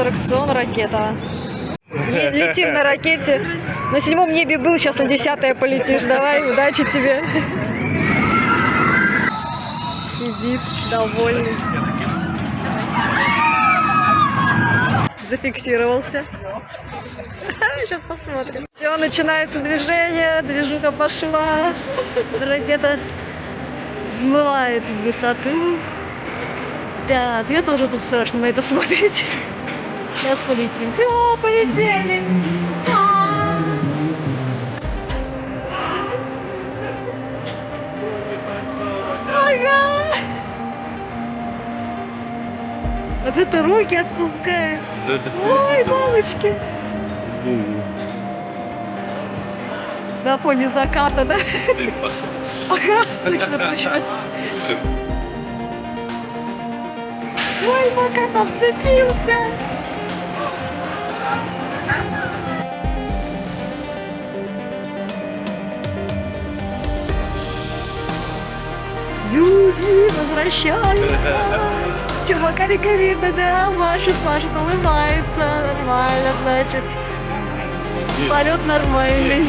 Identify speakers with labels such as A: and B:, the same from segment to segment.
A: аттракцион ракета. Летим на ракете. На 7-м небе был, сейчас на 10-е полетишь. Давай, удачи тебе. Сидит, довольный. Зафиксировался. Сейчас посмотрим. Все, начинается движение. Движуха пошла. Ракета взмывает в высоту. Да, мне тоже тут страшно на это смотреть. Сейчас полетим. Все, полетели. Ага. Вот это руки отпускает. Ой, мамочки. На фоне заката, да? Ага, точно, точно. Ой, пока там вцепился. Люди возвращаются. Чувакарика видно, да, машет, улыбается. Нормально, значит. Полет нормальный.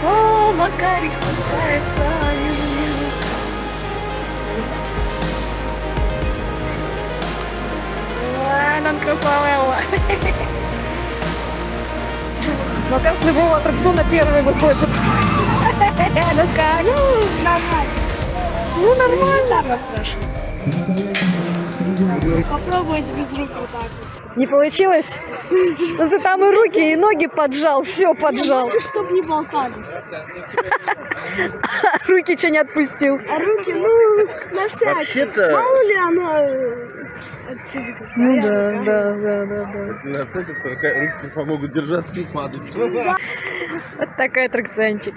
A: О, Макарик улыбается. Вижу. Ой, нам красавелла. Ну, как с любого аттракциона первый выходит. Ну как? Нормально. Ну, нормально.
B: Попробуйте без рук вот так вот.
A: Не получилось? Ну, ты там и руки, и ноги поджал, все поджал.
B: Ноги, чтоб не болтались.
A: Руки что не отпустил?
B: А руки, ну, на всякий. Мало ли она отсюда.
A: Ну да.
C: Нацепятся, руки помогут держаться и падать.
A: Вот такой аттракциончик.